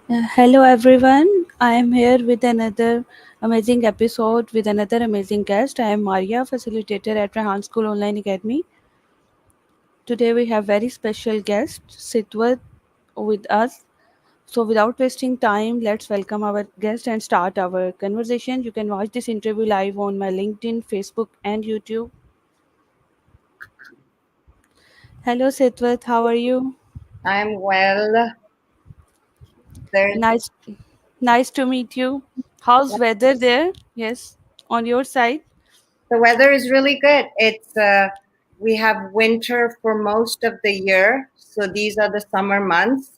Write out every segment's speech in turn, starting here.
Hello everyone. I am here with another amazing episode with another amazing guest. I am Maria, facilitator at Rehan School Online Academy. Today we have very special guest Sitwat with us. So without wasting time, let's welcome our guest and start our conversation. You can watch this interview live on my LinkedIn, Facebook and YouTube. Hello Sitwat, how are you? I'm well. There's Nice nice to meet you. How's weather there? Yes, on your side? the weather is really good. It's we have winter for most of the year, so these are the summer months.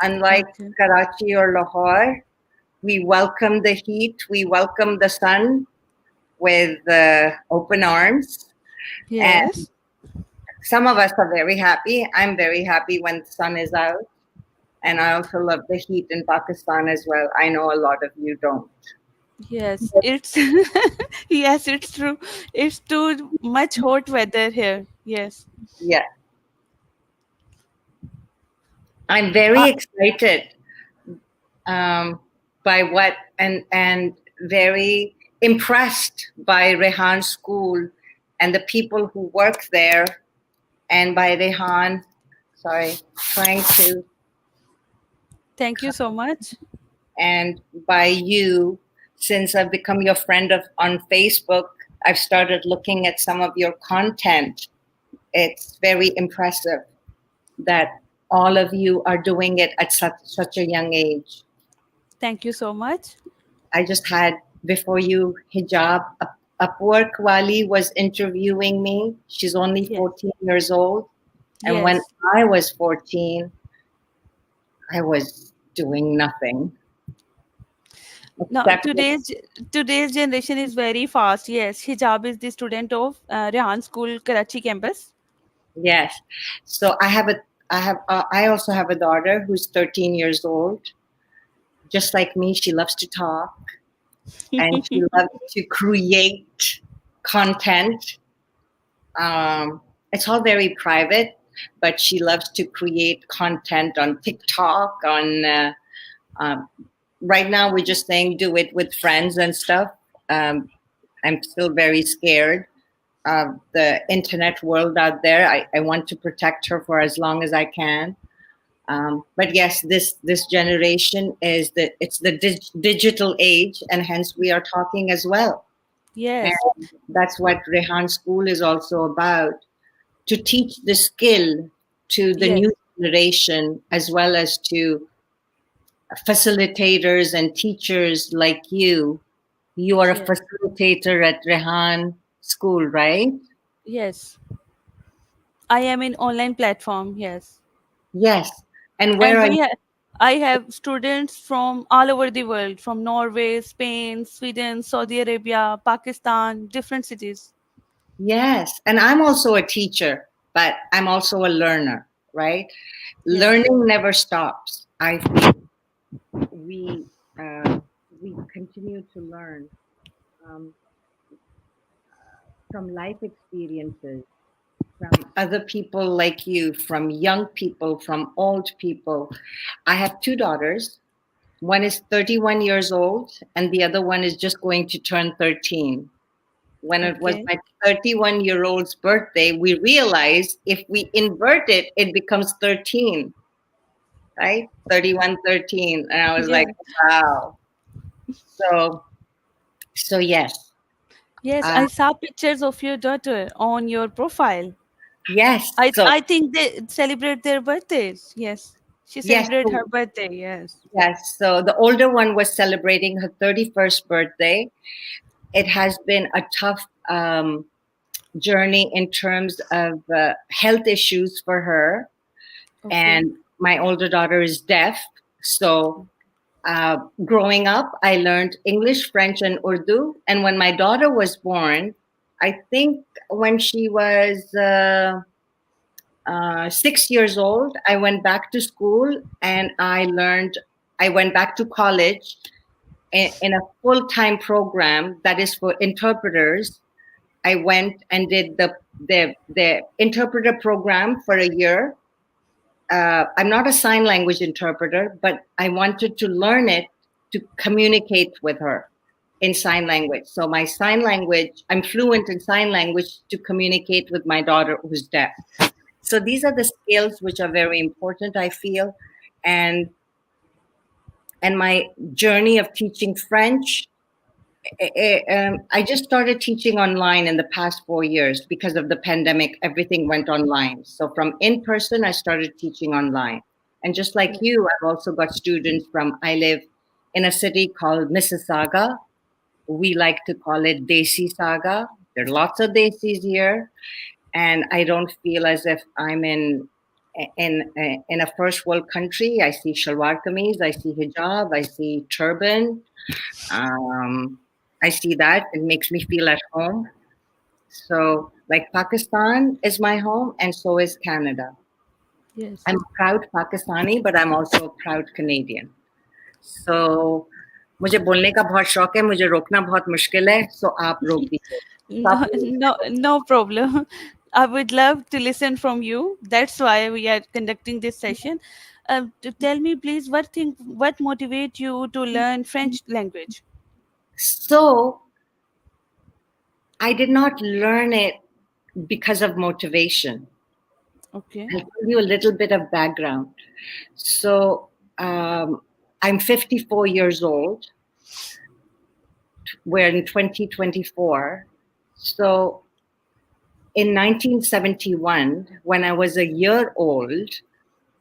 Unlike Okay. Karachi or Lahore, we welcome the heat. We welcome the sun with open arms, and Yes. some of us are very happy. I'm very happy when the sun is out, and I also love the heat in Pakistan as well. I know a lot of you don't. Yes, it's yes, it's true. It's too much hot weather here. Yes. Yeah, I'm very Uh, excited um, by what and very impressed by Rehan School and the people who work there, and by Rehan, sorry, trying to, Thank you so much. and by you, since I've become your friend on Facebook. I've started looking at some of your content. It's very impressive that all of you are doing it at such a young age. Thank you so much. I just had before you hijab. Upwork Wali was interviewing me. She's only Yes. 14 years old. And when Yes. I was 14, I was doing nothing Now except, today's generation is very fast. Yes, Hijab is the student of Rehan School Karachi campus. yes. So I also have a daughter who's 13 years old. Just like me, she loves to talk and she loves to create content. It's all very private, but she loves to create content on TikTok. Um, right now, we're just saying do it with friends and stuff. Um, I'm still very scared of the internet world out there. I want to protect her for as long as I can. But yes, this generation is the digital age, and hence we are talking as well. And Yes. that's what Rehan School is also about, to teach the skill to the Yes. new generation, as well as to facilitators and teachers like you. You are a Yes. facilitator at Rehan School, right? Yes. I am in online platform. Yes. Yes. And where And are you? I have students from all over the world, from Norway, Spain, Sweden, Saudi Arabia, Pakistan, different cities. Yes. And I'm also a teacher, but I'm also a learner, right? Yes. Learning never stops. I feel we uh, we continue to learn um, from life experiences, from other people like you, from young people, from old people. I have two daughters. One is 31 years old, and the other one is just going to turn 13. When it was Okay. my 31-year-old's birthday, we realized if we invert it, it becomes 13, right? 31, 13. And I was like, Yes. wow. So, so yes. Yes, Uh, I saw pictures of your daughter on your profile. yes. I think they celebrate their birthdays. Yes. She Yes. celebrate her birthday. Yes. Yes. So the older one was celebrating her 31st birthday. It has been a tough journey in terms of health issues for her. Okay. And my older daughter is deaf. So growing up, I learned English, French, and Urdu. And when my daughter was born, I think when she was 6 years old, I went back to school and I went back to college in a full time program that is for interpreters. I went and did the interpreter program for a year. I'm not a sign language interpreter, but I wanted to learn it to communicate with her in sign language. So my sign language, I'm fluent in sign language to communicate with my daughter who's deaf. So these are the skills which are very important, I feel. And my journey of teaching French, I just started teaching online in the past 4 years because of the pandemic. Everything went online. So from in person, I started teaching online. And just like Yes. you, I've also got students from, I live in a city called Mississauga. We like to call it Desi Saga. There are lots of Desis here. And I don't feel as if I'm in a first world country. I see shalwar kameez, I see hijab, I see turban. Um, I see that. It makes me feel at home. So, like Pakistan is my home, and so is Canada. Yes. I'm a proud Pakistani, but I'm also a proud Canadian. So, मुझे बोलने का बहुत शौक है, मुझे रोकना बहुत मुश्किल है, so आप रोक दीजिए. So No, आप लोग no, no problem. I would love to listen from you. That's why we are conducting this session. Tell me, please, what motivates you to learn French language? So I did not learn it because of motivation. Okay. I'll give you a little bit of background. So um, I'm 54 years old. We're in 2024. So in 1971, when I was a year old,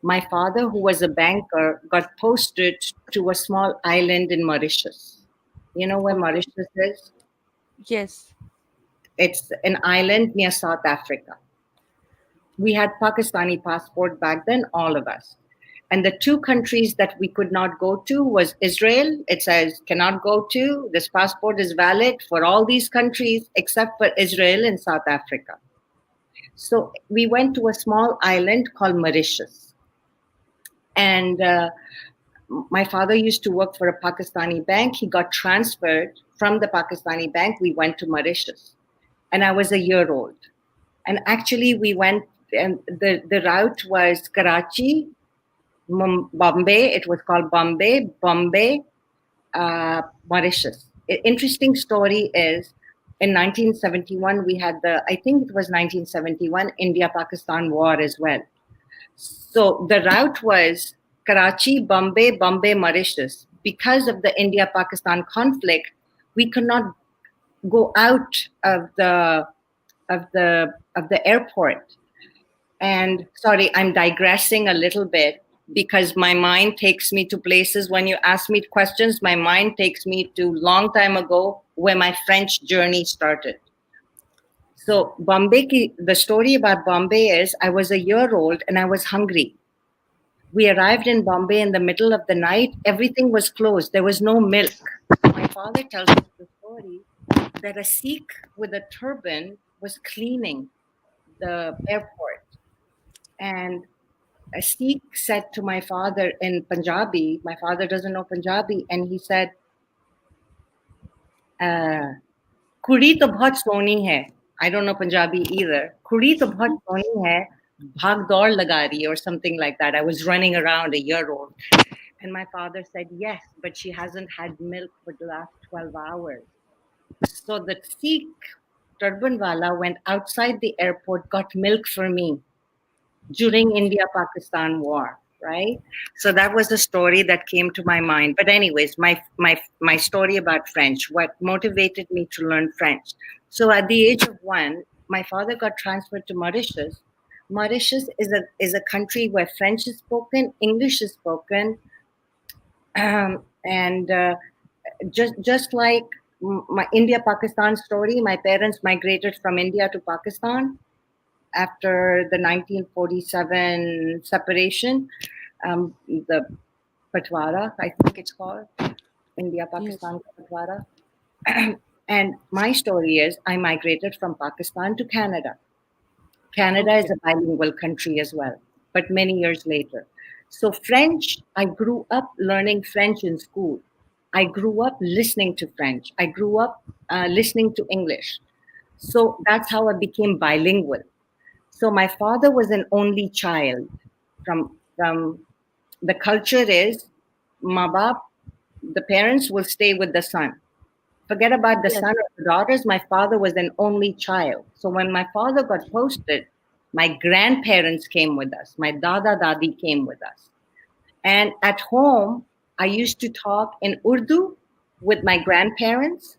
my father, who was a banker, got posted to a small island in Mauritius. You know where Okay. Mauritius is? Yes. It's an island near South Africa. We had Pakistani passport back then, all of us. And the two countries that we could not go to was Israel. It says cannot go to. This passport is valid for all these countries except for Israel and South Africa. So we went to a small island called Mauritius. And my father used to work for a Pakistani bank. He got transferred from the Pakistani bank. We went to Mauritius. And I was a year old. And actually, we went, and the route was Karachi, Bombay. It was called Bombay, Mauritius. Interesting story is in 1971, we had I think it was 1971, India Pakistan war as well. So the route was Karachi, Bombay, Mauritius. Because of the India Pakistan conflict, we could not go out of the airport. And sorry, I'm digressing a little bit because my mind takes me to places. When you ask me questions, my mind takes me to long time ago where my French journey started. So the story about Bombay is I was a year old and I was hungry. We arrived in Bombay in the middle of the night. Everything was closed. There was no milk. My father tells us the story that a Sikh with a turban was cleaning the airport. And a Sikh said to my father in Punjabi, my father doesn't know Punjabi, and he said, "Kudi to bahut soni hai." I don't know Punjabi either. "Kudi to bahut soni hai, bhag daud laga rahi," or something like that. I was running around a year old. And my father said, "Yes, but she hasn't had milk for the last 12 hours." So the Sikh Turbanwala went outside the airport, got milk for me during India-Pakistan war, right? So that was the story that came to my mind. But anyways, my story about French, what motivated me to learn French. So at the age of 1, my father got transferred to Mauritius. Mauritius is a country where French is spoken, English is spoken, and just like my India Pakistan story, my parents migrated from India to Pakistan after the 1947 separation, the Patwara, I think it's called, India Yes. Pakistan Patwara. And my story is I migrated from Pakistan to Canada. Canada is Okay. a bilingual country as well, but many years later. So, French, I grew up learning French in school. I grew up listening to French. I grew up listening to English. So, that's how I became bilingual. So, my father was an only child from the culture is maa baap, the parents will stay with the son. Forget about the Yes. son or the daughters. My father was an only child. So when my father got posted, my grandparents came with us. My dada dadi came with us. And at home, I used to talk in Urdu with my grandparents,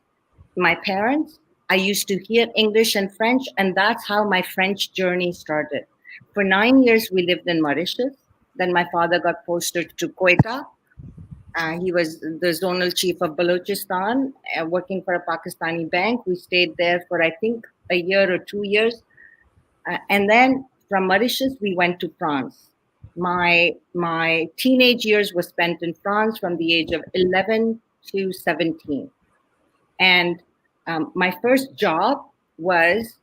my parents. I used to hear English and French, and that's how my French journey started. For 9 years, we lived in Mauritius. Then my father got posted to Quetta. He was the zonal chief of Balochistan, working for a Pakistani bank. We stayed there for, I think, a year or 2 years. And then from Mauritius, we went to France. My teenage years were spent in France from the age of 11 to 17. And my first job was,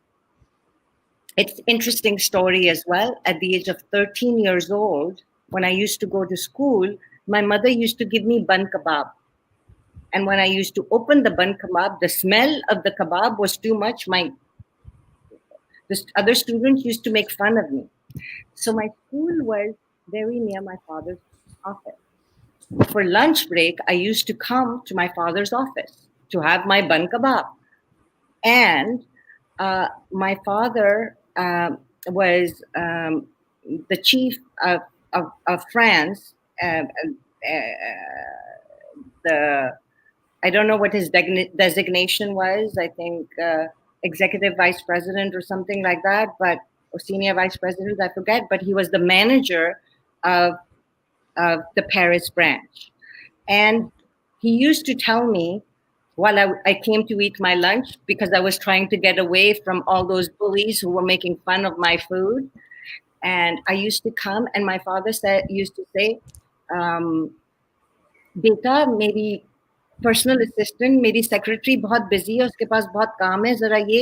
it's interesting story as well. At the age of 13 years old, when I used to go to school, my mother used to give me bun kebab. And when I used to open the bun kebab, the smell of the kebab was too much. The other students used to make fun of me. So my school was very near my father's office. For lunch break, I used to come to my father's office to have my bun kebab. And my father was the chief of France. The I don't know what his designation was. I think executive vice president or something like that, but or senior vice president. I forget. But he was the manager of the Paris branch, and he used to tell me while I came to eat my lunch because I was trying to get away from all those bullies who were making fun of my food. And I used to come, and my father used to say, बेटा मेरी personal assistant मेरी secretary बहुत busy है उसके पास बहुत काम है जरा ये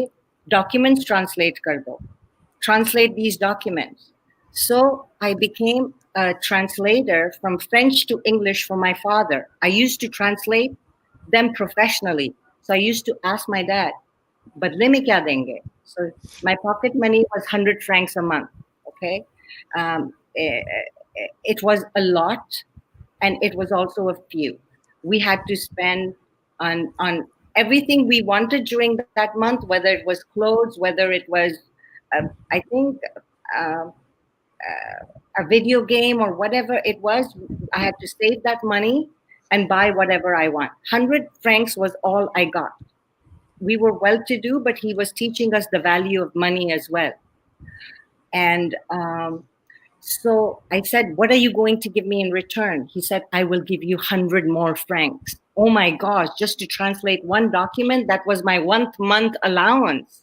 डॉक्यूमेंट्स ट्रांसलेट कर दो translate these documents. So I became a translator from French to English for my father. I used to translate them professionally. So I used to ask my dad, badle mein kya denge? So my pocket money was 100 francs a month. Okay. Um, it was a lot, and it was also a few. We had to spend on everything we wanted during that month, whether it was clothes, whether it was, I think, uh, a video game or whatever it was. I had to save that money and buy whatever I want. 100 francs was all I got. We were well to do, but he was teaching us the value of money as well. And so I said, what are you going to give me in return? He said, I will give you 100 more francs. Oh my gosh, just to translate one document, that was my 1 month allowance.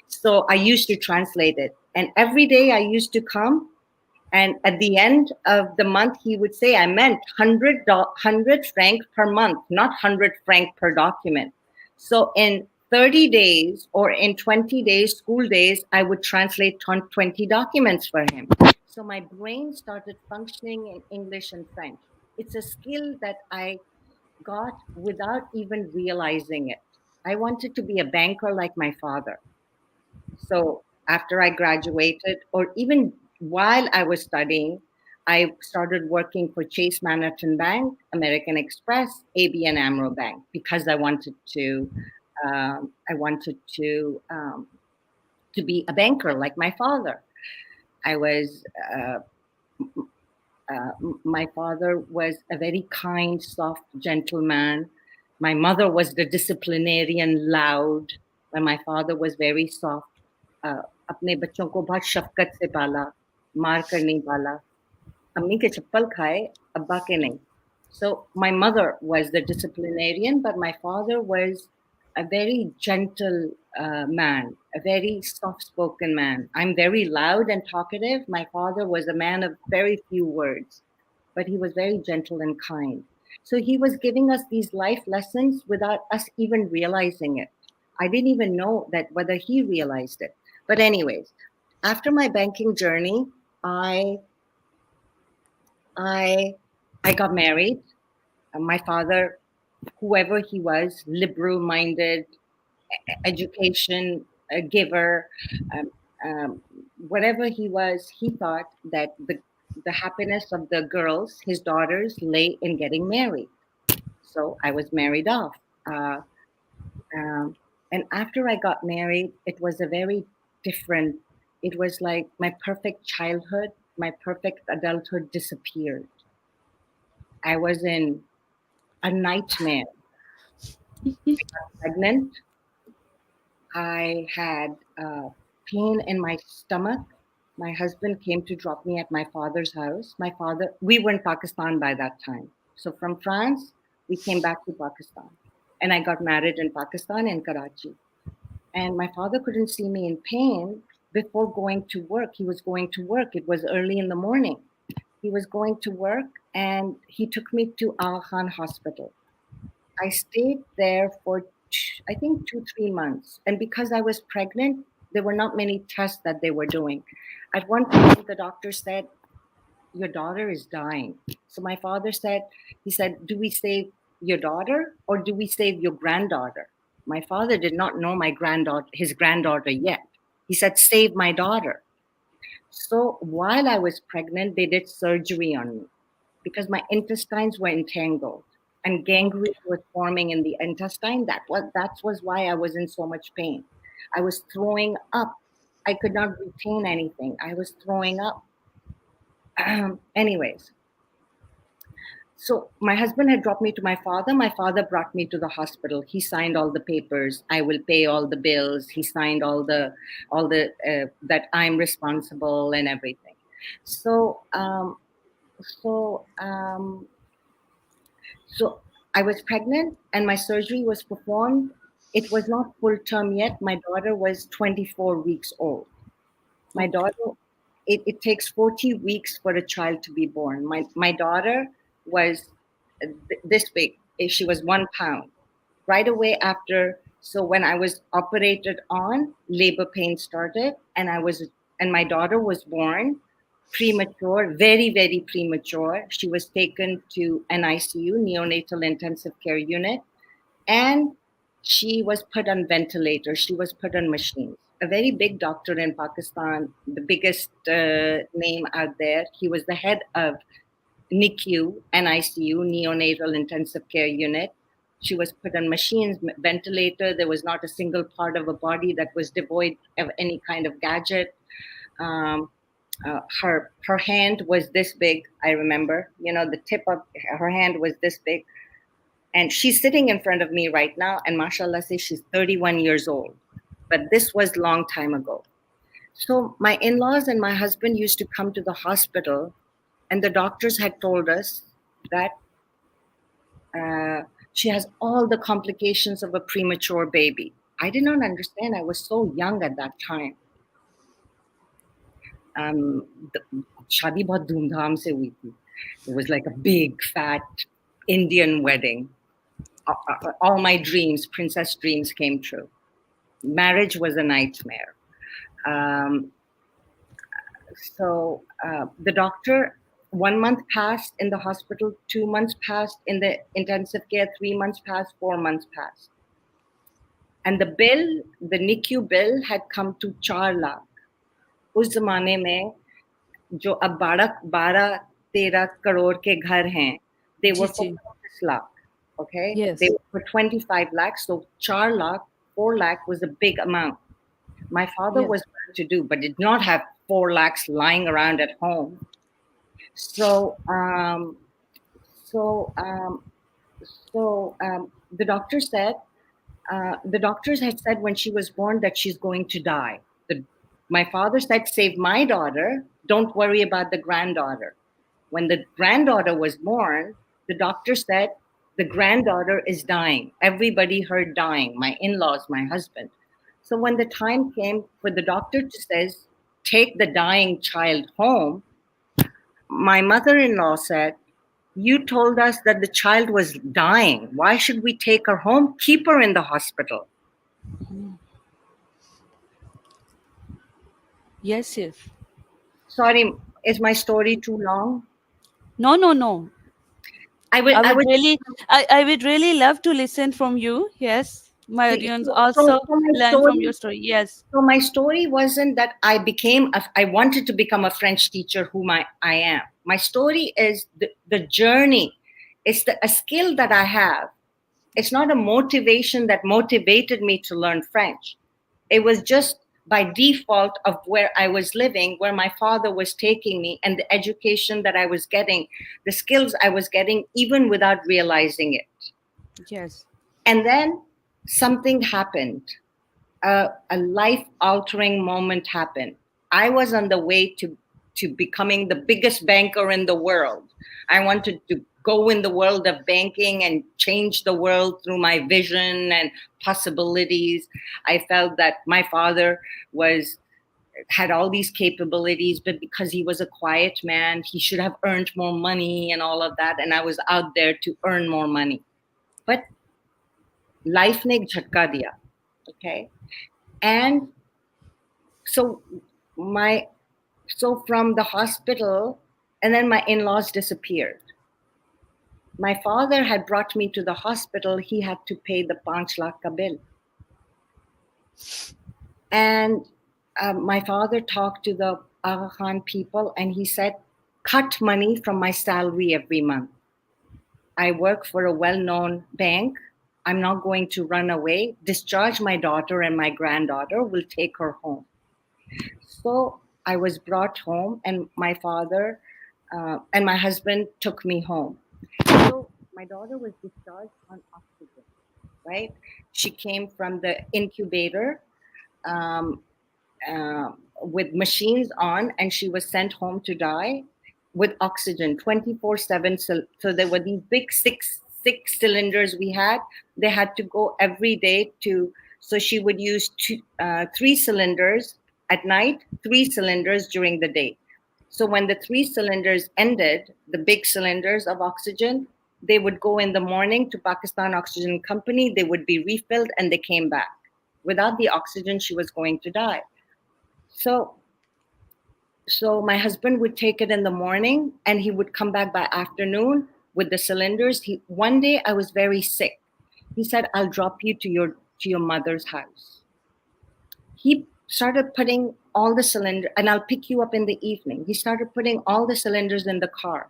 So I used to translate it. And every day I used to come. And at the end of the month, he would say, I meant 100 franc per month, not 100 franc per document. So in 30 days or in 20 days, school days, I would translate 20 documents for him. So my brain started functioning in English and French. It's a skill that I got without even realizing it. I wanted to be a banker like my father. So after I graduated, or even while I was studying, I started working for Chase Manhattan Bank, American Express, ABN AMRO Bank because I wanted to be a banker like my father. I was. My father was a very kind, soft, gentle man. My mother was the disciplinarian, loud. And my father was very soft. अपने बच्चों को बहुत शफकत से पाला, मार कर नहीं पाला, अम्मी के चप्पल खाए, अब्बा के नहीं. So my mother was the disciplinarian, but my father was a very gentle man, a very soft-spoken man. I'm very loud and talkative. My father was a man of very few words, but he was very gentle and kind. So he was giving us these life lessons without us even realizing it. I didn't even know that whether he realized it. But anyways, after my banking journey, I I I got married. My father, whoever he was, liberal-minded, education giver, um, whatever he was, he thought that the happiness of the girls, his daughters, lay in getting married. So I was married off. Uh, um, and after I got married, it was a very different, it was like my perfect childhood, my perfect adulthood disappeared. I was in a nightmare. Pregnant. I had pain in my stomach. My husband came to drop me at my father's house. My father, we were in Pakistan by that time. So from France, we came back to Pakistan. And I got married in Pakistan in Karachi. And my father couldn't see me in pain before going to work. He was going to work. It was early in the morning. He was going to work and he took me to Al Khan Hospital. I stayed there for, I think, 2, 3 months. And because I was pregnant, there were not many tests that they were doing. At one point, the doctor said, "Your daughter is dying." So my father said, he said, "Do we save your daughter or do we save your granddaughter?" My father did not know my granddaughter, his granddaughter yet. He said, "Save my daughter." So while I was pregnant, they did surgery on me because my intestines were entangled and gangrene was forming in the intestine. That was why I was in so much pain. I was throwing up. I could not retain anything. I was throwing up. Anyways, so my husband had dropped me to my father. My father brought me to the hospital. He signed all the papers. I will pay all the bills. He signed all the that I'm responsible and everything. So so um, So I was pregnant and my surgery was performed. It was not full term yet. My daughter was 24 weeks old. My Okay. daughter, it takes 40 weeks for a child to be born. My daughter was this big. She was 1 pound. Right away after, so when I was operated on, labor pain started, and my daughter was born premature, very, very premature. She was taken to an ICU, neonatal intensive care unit, and she was put on ventilator. She was put on machines. A very big doctor in Pakistan, the biggest name out there. He was the head of NICU, NICU, neonatal intensive care unit. She was put on machines, ventilator. There was not a single part of her body that was devoid of any kind of gadget. Um, her hand was this big. I remember, the tip of her hand was this big, and she's sitting in front of me right now. And mashallah, say she's 31 years old. But this was long time ago. So my in-laws and my husband used to come to the hospital, and the doctors had told us that uh, she has all the complications of a premature baby. I did not understand. I was so young at that time. शादी बहुत धूमधाम से हुई थी. It was like a big fat Indian wedding. All my dreams, princess dreams, came true. Marriage was a nightmare. Um, so the doctor, 1 month passed in the hospital, 2 months passed in the intensive care, 3 months passed, 4 months passed. And the bill, the NICU bill had come to 4 lakh. उस जमाने में जो अब 12-13 करोड़ के घर हैं, they were ji for ji. 6 lakh. Okay, they Yes. were for 25 lakhs. So 4 lakh, 4 lakh was a big amount. My father Yes. was well to do, but did not have 4 lakhs lying around at home. So, so, um, so the doctor said, the doctors had said when she was born that she's going to die. My father said, "Save my daughter. Don't worry about the granddaughter." When the granddaughter was born, the doctor said, "The granddaughter is dying." Everybody heard dying, my in-laws, my husband. So when the time came for the doctor to says, "Take the dying child home," my mother-in-law said, "You told us that the child was dying. Why should we take her home? Keep her in the hospital." Yes, yes. Sorry, is my story too long? No, no, no. I will. I I would would. really, I would really love to listen from you. Yes. My See, audience so, so, also so my learn from story your story. Yes. so my story wasn't that I wanted to become a French teacher whom I am. My story is the journey. It's a skill that I have. It's not a motivation that motivated me to learn French. It was just by default of where I was living, where my father was taking me, and the education that I was getting, the skills I was getting, even without realizing it. Yes. And then something happened. A life altering moment happened. I was on the way to becoming the biggest banker in the world. I wanted to go in the world of banking and change the world through my vision and possibilities. I felt that my father was had all these capabilities, but because he was a quiet man, he should have earned more money and all of that. And I was out there to earn more money. But life ne ek jhatka diya. Okay. And so my so from the hospital, and then my in-laws disappeared. My father had brought me to the hospital. He had to pay the 5 lakh ka bill. And my father talked to the Aga Khan people, and he said, cut money from my salary every month. I work for a well-known bank. I'm not going to run away. Discharge my daughter and my granddaughter. Will take her home. So I was brought home, and my father and my husband took me home. So my daughter was discharged on oxygen, right? She came from the incubator um, with machines on, and she was sent home to die with oxygen 24/7. So there were these big six cylinders we had. They had to go every day to. So she would use 3 cylinders at night, 3 cylinders during the day. So when the 3 cylinders ended, the big cylinders of oxygen, they would go in the morning to Pakistan Oxygen Company. They would be refilled, and they came back. Without the oxygen, she was going to die. So so my husband would take it in the morning, and he would come back by afternoon with the cylinders. One day I was very sick. He said, I'll drop you to your mother's house. He started putting all the cylinders, and I'll pick you up in the evening. He started putting all the cylinders in the car.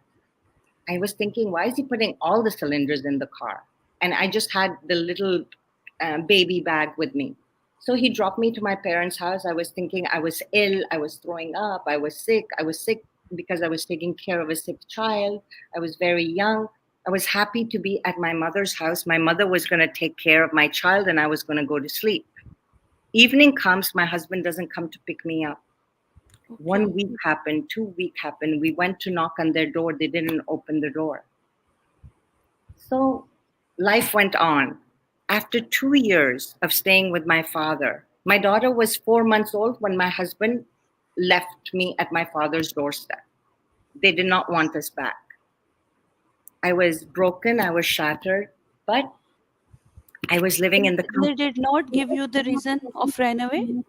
I was thinking, why is he putting all the cylinders in the car? And I just had the little baby bag with me. So he dropped me to my parents' house. I was thinking I was ill. I was throwing up. I was sick. I was sick because I was taking care of a sick child. I was very young. I was happy to be at my mother's house. My mother was going to take care of my child, and I was going to go to sleep. Evening comes, my husband doesn't come to pick me up. Okay. 1 week happened, 2 week happened. We went to knock on their door. They didn't open the door. So life went on. After 2 years of staying with my father, my daughter was 4 months old when my husband left me at my father's doorstep. They did not want us back. I was broken, I was shattered, but I was living in the They did not give you the reason of run away.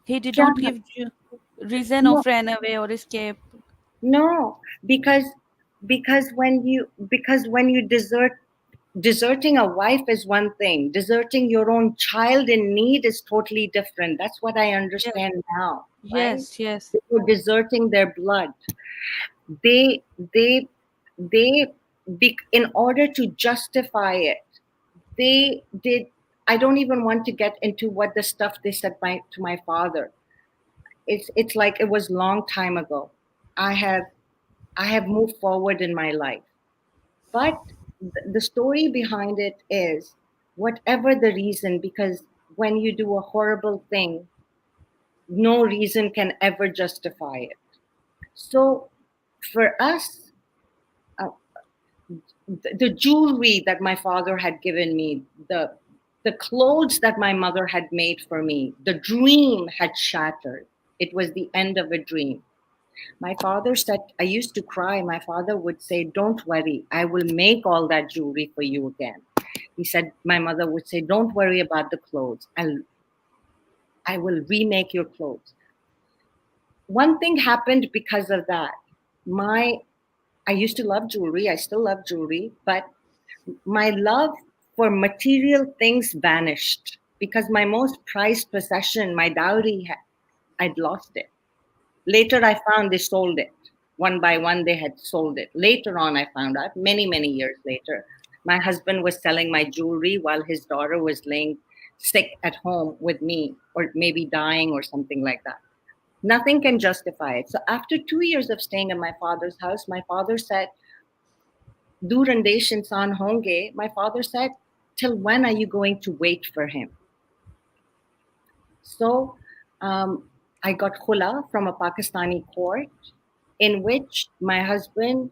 He did not give you reason no, of run away or escape. no, because when you deserting a wife is one thing. Deserting your own child in need is totally different. That's what I Yes. understand now, right? Yes. Yes. You're deserting their blood. They they they in order to justify it, they did. I don't even want to get into what the stuff they said to my father. It's like it was long time ago. I have I have moved forward in my life. But the story behind it is whatever the reason, because when you do a horrible thing, no reason can ever justify it. So for us, uh, the jewelry that my father had given me, the clothes that my mother had made for me, the dream had shattered. It was the end of a dream. My father said, I used to cry. My father would say, don't worry, I will make all that jewelry for you again. He said, my mother would say, don't worry about the clothes. I will remake your clothes. One thing happened because of that. I used to love jewelry. I still love jewelry, but my love for material things vanished because my most prized possession, my dowry, I'd lost it. Later, I found they sold it. One by one, they had sold it. Later on, I found out, many, many years later, my husband was selling my jewelry while his daughter was laying sick at home with me, or maybe dying or something like that. Nothing can justify it. So after 2 years of staying in my father's house, my father said, Durande Shinsan Honge, my father said, till when are you going to wait for him? So I got khula from a Pakistani court in which my husband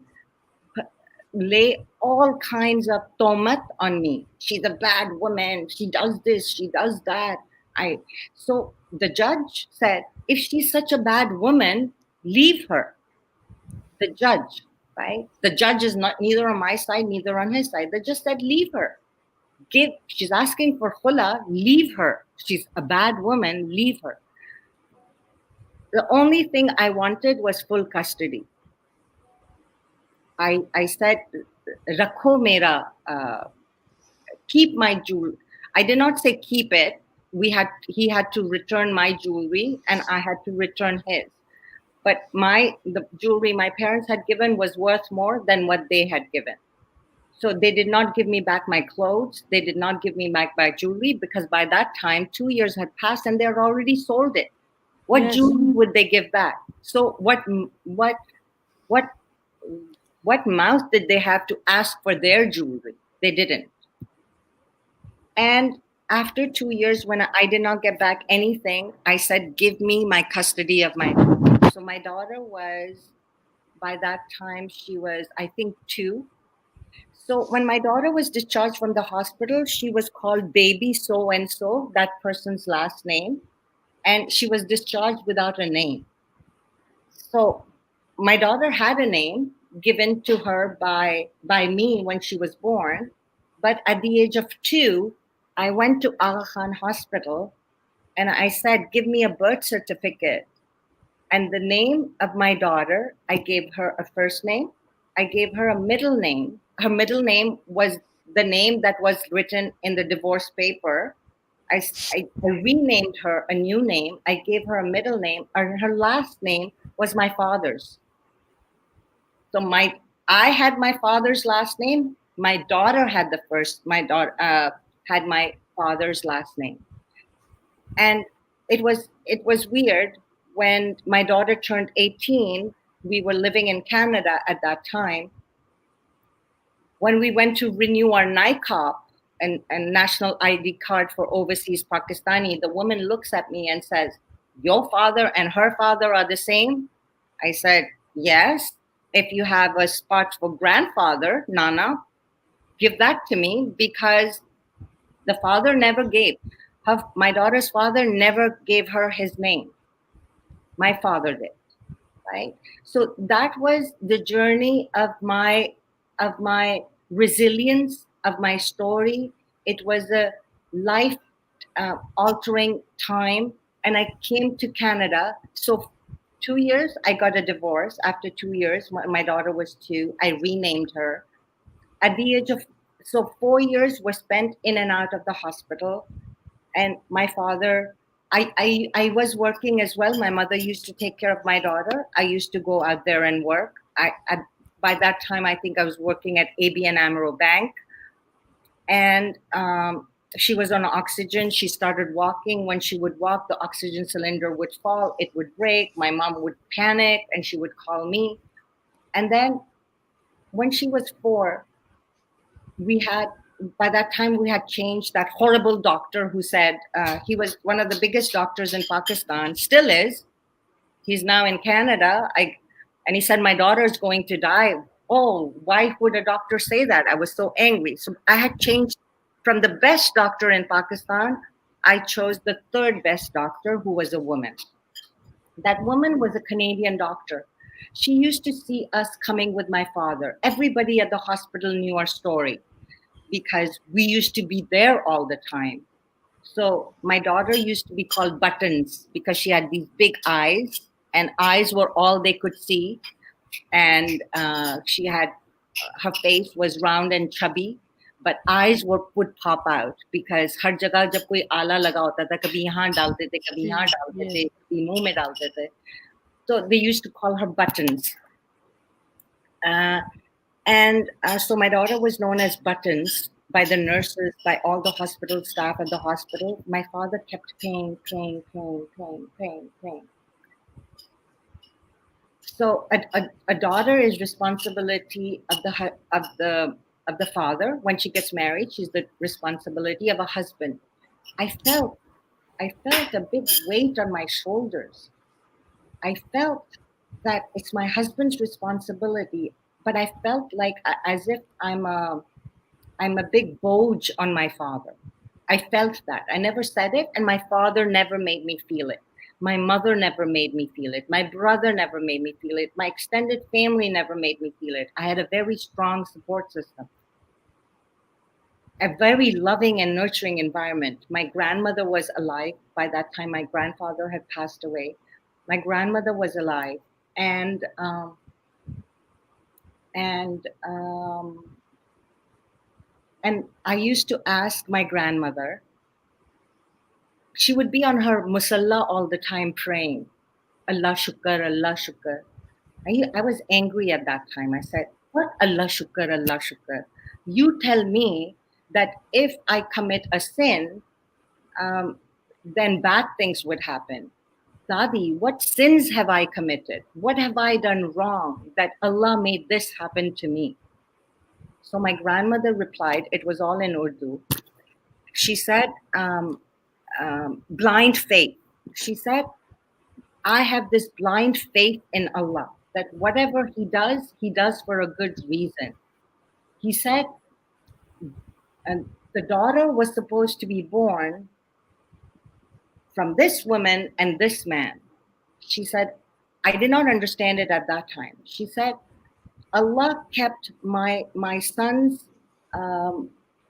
lay all kinds of tomat on me. She's a bad woman. She does this. She does that. So the judge said, if she's such a bad woman, leave her. The judge, right? The judge is not neither on my side, neither on his side. They just said, leave her. She's asking for khula, leave her. She's a bad woman, leave her. The only thing I wanted was full custody. I said, Rakho mera, keep my jewelry. I did not say keep it. He had to return my jewelry and I had to return his. But the jewelry my parents had given was worth more than what they had given. So they did not give me back my clothes. They did not give me back my jewelry because by that time, 2 years had passed and they had already sold it. What Yes. jewelry would they give back? So what mouth did they have to ask for their jewelry? They didn't. And after 2 years, when I did not get back anything, I said, give me my custody of my daughter. So my daughter was, by that time, she was, I think, 2. So when my daughter was discharged from the hospital, she was called baby so and so, that person's last name. And she was discharged without a name. So my daughter had a name given to her by me when she was born. But at the age of 2, I went to Aga Khan Hospital and I said, give me a birth certificate. And the name of my daughter, I gave her a first name. I gave her a middle name. Her middle name was the name that was written in the divorce paper. I renamed her a new name. I gave her a middle name, and her last name was my father's. So I had my father's last name. My daughter had my daughter had my father's last name. And it was weird when my daughter turned 18. We were living in Canada at that time. When we went to renew our NICOP and national ID card for overseas Pakistani, the woman looks at me and says, your father and her father are the same? I said, yes. If you have a spot for grandfather, Nana, give that to me, because the father never gave. My daughter's father never gave her his name. My father did, right? So that was the journey of my resilience, of my story. It was a life altering time, and I came to Canada. So 2 years, I got a divorce. After 2 years, my daughter was 2. I renamed her. At the age of 4 years were spent in and out of the hospital, and my father. I was working as well. My mother used to take care of my daughter. I used to go out there and work. By that time, I think I was working at ABN AMRO Bank, and she was on oxygen. She started walking. When she would walk, the oxygen cylinder would fall. It would break. My mom would panic, and she would call me. And then when she was 4, by that time we had changed that horrible doctor who said, he was one of the biggest doctors in Pakistan, still is. He's now in Canada. And he said, my daughter is going to die. Oh, why would a doctor say that? I was so angry. So I had changed from the best doctor in Pakistan. I chose the 3rd best doctor, who was a woman. That woman was a Canadian doctor. She used to see us coming with my father. Everybody at the hospital knew our story because we used to be there all the time. So my daughter used to be called Buttons because she had these big eyes, and eyes were all they could see. And her face was round and chubby. but eyes would pop out because हर जगह जब कोई आला लगा होता था, कभी यहाँ डालते थे, कभी यहाँ डालते Yes. थे, कभी मुंह में डालते थे. So they used to call her Buttons. And so my daughter was known as Buttons by the nurses, by all the hospital staff at the hospital. My father kept paying. So a daughter is responsibility of the father. When she gets married, she's the responsibility of a husband. I felt a big weight on my shoulders. I felt that it's my husband's responsibility, but I felt like as if I'm a big boge on my father. I felt that. I never said it, and my father never made me feel it. My mother never made me feel it. My brother never made me feel it. My extended family never made me feel it. I had a very strong support system, a very loving and nurturing environment. My grandmother was alive. By that time, my grandfather had passed away. My grandmother was alive, and and um, and I used to ask my grandmother. She would be on her musalla all the time praying, Allah shukar, Allah shukar. I was angry at that time. I said, what Allah shukar, Allah shukar? You tell me that if I commit a sin, then bad things would happen. Dadi, what sins have I committed? What have I done wrong that Allah made this happen to me? So my grandmother replied, it was all in Urdu. She said, blind faith. She said, I have this blind faith in Allah that whatever He does for a good reason. He said, and the daughter was supposed to be born from this woman and this man. She said, I did not understand it at that time. She said, Allah kept my son's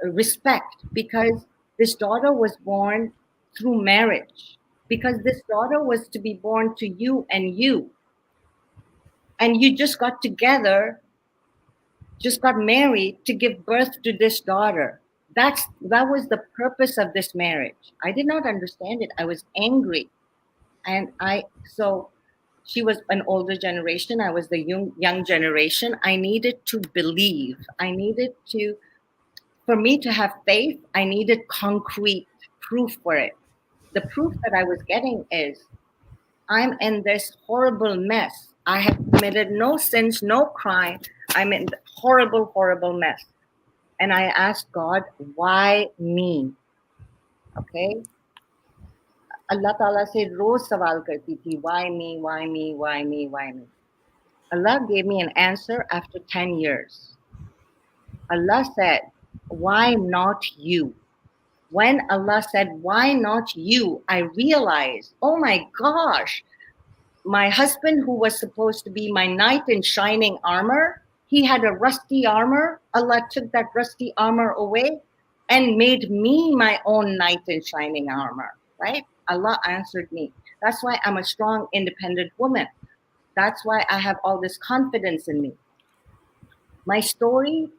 respect because this daughter was born through marriage, because this daughter was to be born to you, and you just got together, just got married to give birth to this daughter. That was the purpose of this marriage. I did not understand it. I was angry, and so she was an older generation. I was the young generation. I needed to believe. For me to have faith, I needed concrete proof for it. The proof that I was getting is I'm in this horrible mess. I have committed no sins, no crime. I'm in horrible, horrible mess. And I asked God, why me? Okay. Allah Ta'ala said, roz sawal karti thi, why me, why me, why me, why me? Allah gave me an answer after 10 years. Allah said, why not you? When Allah said, why not you? I realized, oh my gosh, my husband, who was supposed to be my knight in shining armor, he had a rusty armor. Allah took that rusty armor away and made me my own knight in shining armor, right? Allah answered me. That's why I'm a strong, independent woman. That's why I have all this confidence in me. My story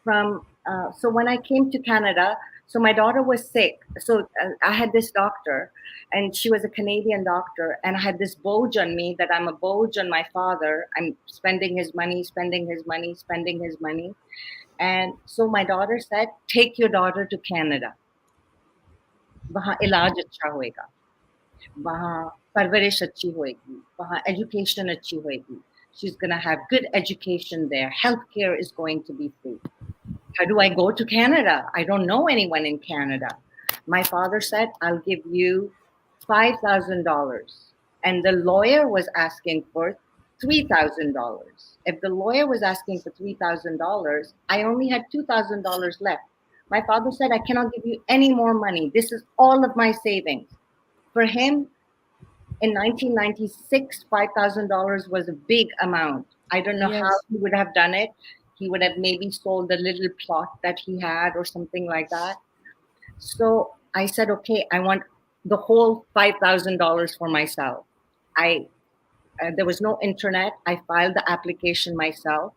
so when I came to Canada, so my daughter was sick. So I had this doctor, and she was a Canadian doctor, and I had this boge on me that I'm a boge on my father. I'm spending his money. And so my daughter said, take your daughter to Canada. वहाँ इलाज अच्छा होएगा, वहाँ परवरिश अच्छी होएगी, वहाँ education अच्छी होएगी. She's going to have good education there. Healthcare is going to be free. How do I go to Canada? I don't know anyone in Canada. My father said, I'll give you $5,000. And the lawyer was asking for $3,000. If the lawyer was asking for $3,000, I only had $2,000 left. My father said, I cannot give you any more money. This is all of my savings. For him, in 1996, $5,000 was a big amount. I don't know how he would have done it. He would have maybe sold the little plot that he had or something like that. So I said, okay, I want the whole $5,000 for myself. There was no internet. I filed the application myself.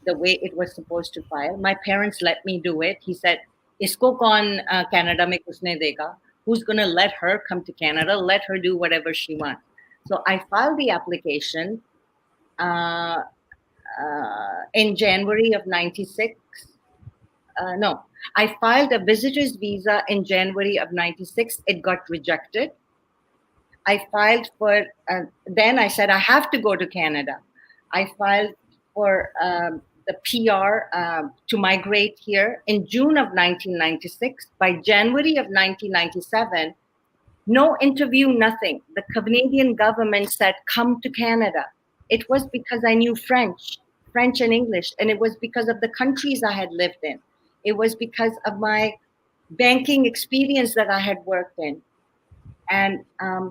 the way it was supposed to file. My parents let me do it. He said, "Isko kaun Canada mein ghusne dega? Who's gonna let her come to Canada? Let her do whatever she wants." So I filed the application uh, in January of '96. No, I filed a visitor's visa in January of '96. It got rejected. I filed for, then I said, I have to go to Canada. I filed for the PR to migrate here in June of 1996. By January of 1997, no interview, nothing. The Canadian government said, come to Canada. It was because I knew French and English, and it was because of the countries I had lived in. It was because of my banking experience that I had worked in. And uh,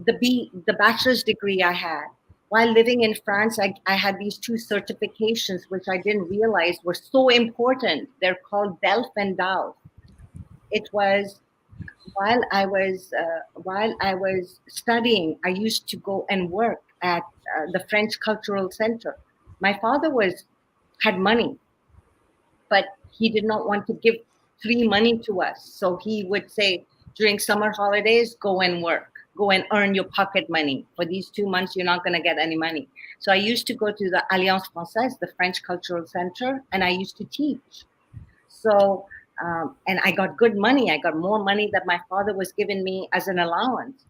the bachelor's degree I had. While living in France, I had these two certifications, which I didn't realize were so important. They're called DELF and DAO. It was while I was studying, I used to go and work at the French Cultural Center. My father had money, but he did not want to give free money to us. So he would say, during summer holidays, go and work, go and earn your pocket money. For these 2 months, you're not going to get any money. So I used to go to the Alliance Française, the French Cultural Center, and I used to teach. So, and I got good money. I got more money that my father was giving me as an allowance.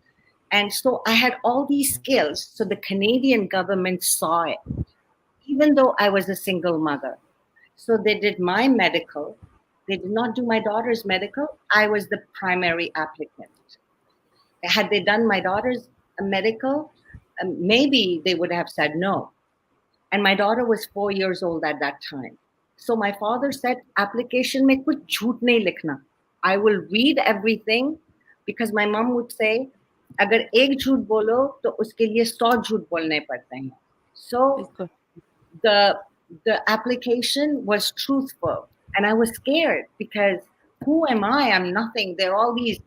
And so I had all these skills. So the Canadian government saw it, even though I was a single mother. So they did my medical. They did not do my daughter's medical. I was the primary applicant. Had they done my daughter's medical, maybe they would have said no. And my daughter was 4 years old at that time. So my father said, application mein kuch jhoot nahi likhna. I will read everything, because my mom would say, agar ek jhoot bolo, to uske liye 100 jhoot bolne padte hain. So बिल्कुल. the application was truthful, and I was scared because who am I? I'm nothing. There are all these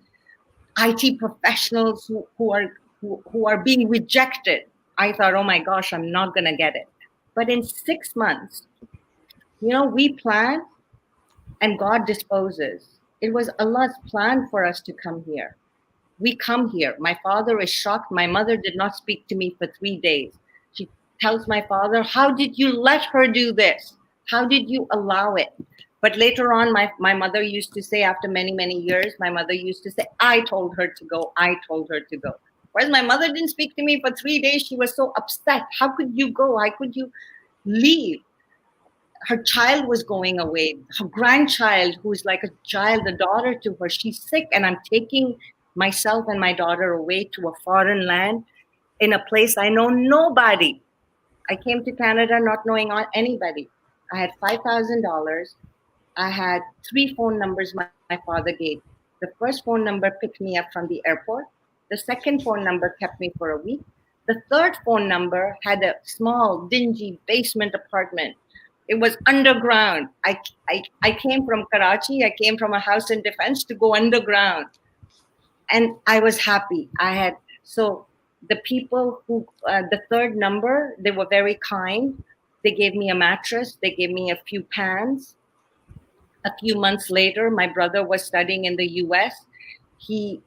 IT professionals who are being rejected. I thought, oh my gosh, I'm not gonna get it. But in 6 months, we plan and God disposes. It was Allah's plan for us to come here. We come here. My father is shocked. My mother did not speak to me for 3 days. She tells my father, how did you let her do this? How did you allow it? But later on, my mother used to say, after many, many years, my mother used to say, I told her to go. I told her to go. Whereas my mother didn't speak to me for 3 days. She was so upset. How could you go? How could you leave? Her child was going away. Her grandchild, who's like a child, a daughter to her, she's sick, and I'm taking myself and my daughter away to a foreign land in a place I know nobody. I came to Canada not knowing anybody. I had $5,000. I had 3 phone numbers my father gave. The first phone number picked me up from the airport. The second phone number kept me for a week. The third phone number had a small, dingy basement apartment. It was underground. I came from Karachi. I came from a house in defense to go underground. And I was happy. So the people the third number, they were very kind. They gave me a mattress. They gave me a few pans. A few months later, my brother was studying in the US. He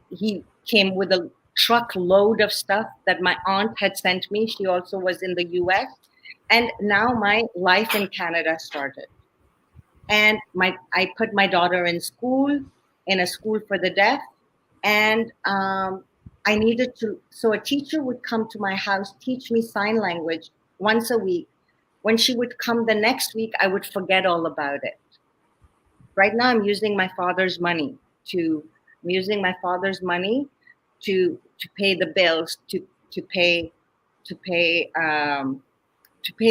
came with a truckload of stuff that my aunt had sent me. She also was in the US. And now my life in Canada started. And I put my daughter in a school for the deaf. And I needed to, so a teacher would come to my house, teach me sign language once a week. When she would come the next week, I would forget all about it. Right now, I'm using my father's money to pay the bills, to pay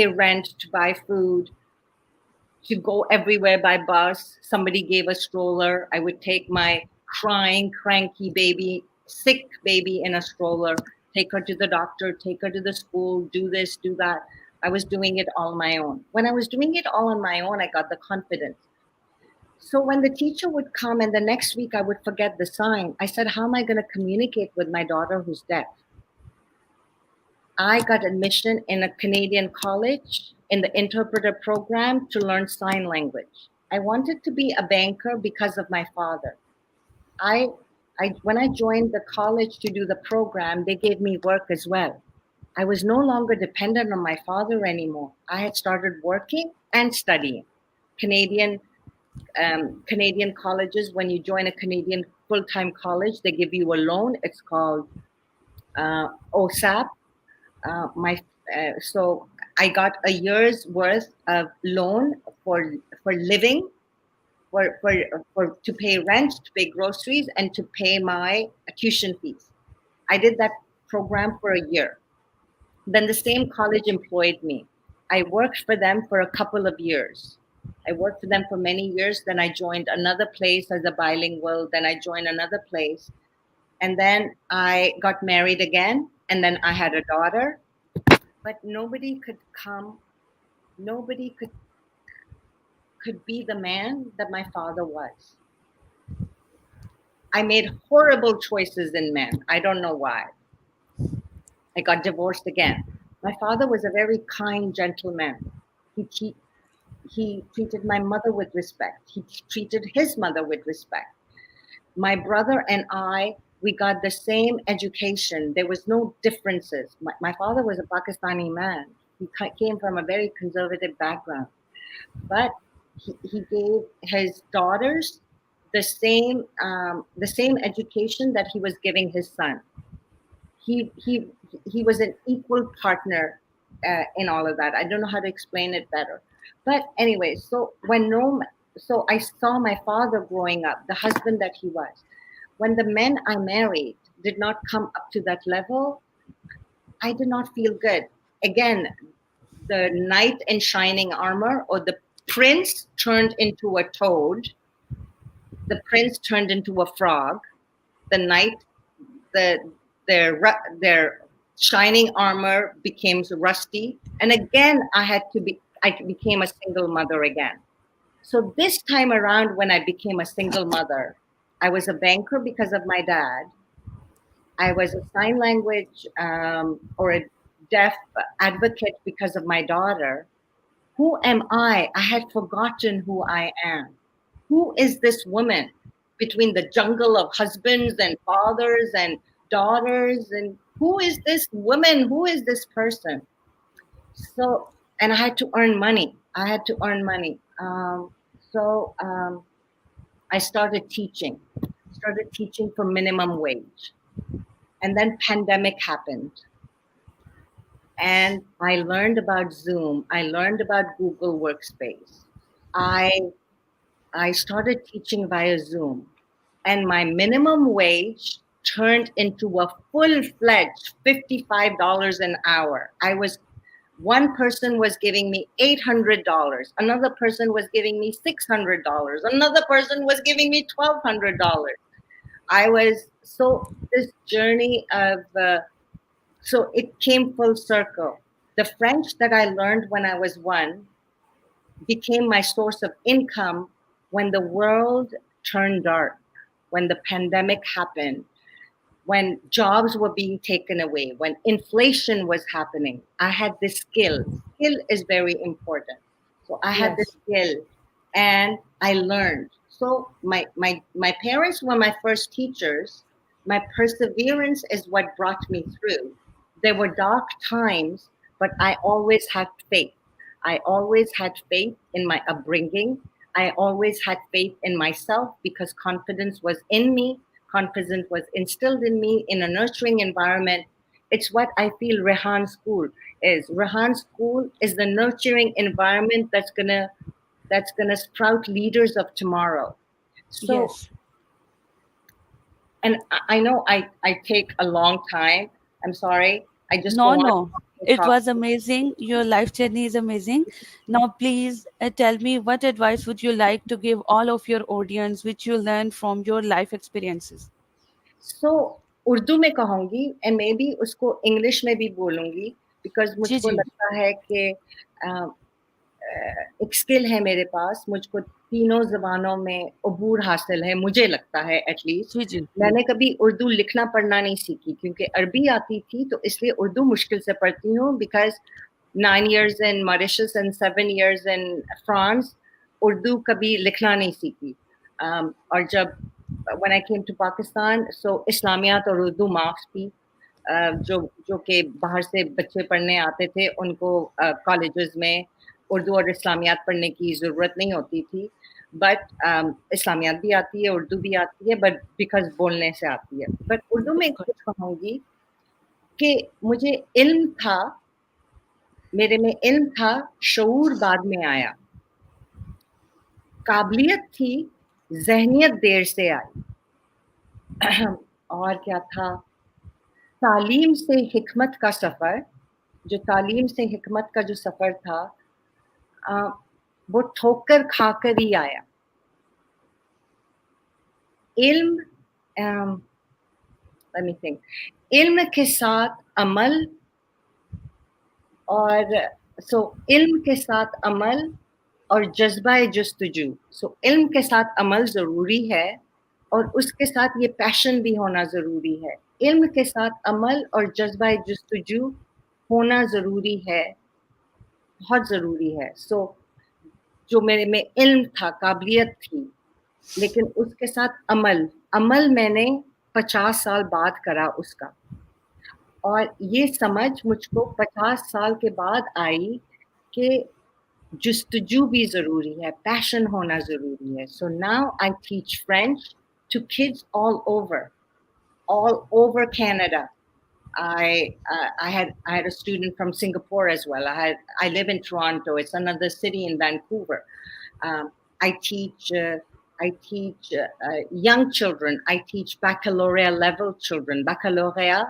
rent, to buy food, to go everywhere by bus. Somebody gave a stroller. I would take my crying, cranky baby, sick baby in a stroller, take her to the doctor, take her to the school, do this, do that. I was doing it all on my own. When I was doing it all on my own, I got the confidence. So when the teacher would come and the next week I would forget the sign, I said, how am I going to communicate with my daughter who's deaf? I got admission in a Canadian college in the interpreter program to learn sign language. I wanted to be a banker because of my father. I, when I joined the college to do the program, they gave me work as well. I was no longer dependent on my father anymore. I had started working and studying. Canadian Canadian colleges, when you join a Canadian full-time college, they give you a loan. It's called OSAP. My so I got a year's worth of loan for living, for to pay rent, to pay groceries, and to pay my tuition fees. I did that program for a year. Then the same college employed me. I worked for them for a couple of years. I worked for them for many years. Then I joined another place as a bilingual. Then I joined another place. And then I got married again. And then I had a daughter. But nobody could come, nobody could be the man that my father was. I made horrible choices in men. I don't know why. I got divorced again. My father was a very kind gentleman. He he treated my mother with respect. He treated his mother with respect. My brother and I, we got the same education. There was no differences. My father was a Pakistani man. He came from a very conservative background, but he gave his daughters the same education that he was giving his son. He he he was an equal partner in all of that. I don't know how to explain it better, but anyway, so I saw my father growing up, the husband that he was. When the men I married did not come up to that level, I did not feel good. Again, the knight in shining armor, or the prince turned into a toad, the prince turned into a frog, the knight, the their shining armor became rusty, and again I became a single mother again. So this time around, when I became a single mother, I was a banker because of my dad. I was a sign language or a deaf advocate because of my daughter. Who am I? I had forgotten who I am. Who is this woman between the jungle of husbands and fathers and daughters? And who is this woman? Who is this person? So, and I had to earn money. I had to earn money. I started teaching for minimum wage. And then pandemic happened. And I learned about Zoom. I learned about Google Workspace. I I started teaching via Zoom, and my minimum wage turned into a full-fledged $55 an hour. One person was giving me $800, another person was giving me $600, another person was giving me $1,200. I was so this journey of so it came full circle. The French that I learned when I was one became my source of income when the world turned dark, when the pandemic happened, when jobs were being taken away, when inflation was happening. I had this skill. Skill is very important. So I had this Yes. skill and I learned. So my parents were my first teachers. My perseverance is what brought me through. There were dark times, but I always had faith. I always had faith in my upbringing. I always had faith in myself because confidence was in me. Confidence was instilled in me in a nurturing environment. It's what I feel Rehan School is. Rehan School is the nurturing environment that's gonna sprout leaders of tomorrow. So, Yes. and I know I take a long time. I'm sorry. I just go No, on no. and It talk. was amazing. Your life journey is amazing. Now, please tell me what advice would you like to give all of your audience which you learned from your life experiences? So Urdu में कहूँगी and may be उसको English में भी बोलूँगी because जी मुझको जी लगता है कि एक स्किल है मेरे पास, मुझको तीनों ज़बानों में अबूर हासिल है, मुझे लगता है एटलीस्ट। जी, जी, जी। मैंने कभी उर्दू लिखना पढ़ना नहीं सीखी क्योंकि अरबी आती थी, तो इसलिए उर्दू मुश्किल से पढ़ती हूँ because 9 years in Mauritius and 7 years in France, Urdu कभी लिखना नहीं सीखी। और जब when I came to Pakistan, so इस्लामियात और उर्दू मार्क्स भी जो जो कि बाहर से बच्चे पढ़ने आते थे, उनको कॉलेजेस में उर्दू और इस्लामियात पढ़ने की ज़रूरत नहीं होती थी। बट इस्लामियात भी आती है, उर्दू भी आती है, बट बिकॉज़ बोलने से आती है। बट उर्दू में बिल्कुल। कुछ कहूँगी कि मुझे इल्म था, मेरे में इल्म था, शऊर बाद में आया। काबिलियत थी, ज़हनियत देर से आई। और क्या था? तालीम से हिकमत का सफ़र, जो तालीम से हिकमत का जो सफ़र था, अ, वो ठोकर खाकर ही आया। इल्म लेट मी थिंक, इल्म के साथ अमल और इल्म के साथ अमल और जज़्बा-ए जुस्तजू। इल्म के साथ अमल ज़रूरी है और उसके साथ ये पैशन भी होना ज़रूरी है। इल्म के साथ अमल और जज़्बा-ए जुस्तजू होना ज़रूरी है, बहुत ज़रूरी है। जो मेरे में इल्म था, काबिलियत थी, लेकिन उसके साथ अमल, अमल मैंने 50 साल बाद करा उसका। और ये समझ मुझको 50 साल के बाद आई कि जुस्तजू भी ज़रूरी है, पैशन होना ज़रूरी है। So now I teach French to kids all over Canada. I had a student from Singapore as well. I live in Toronto. It's another city in Vancouver. Um, I teach uh, I teach young children. I teach baccalaureate level children. Baccalaureate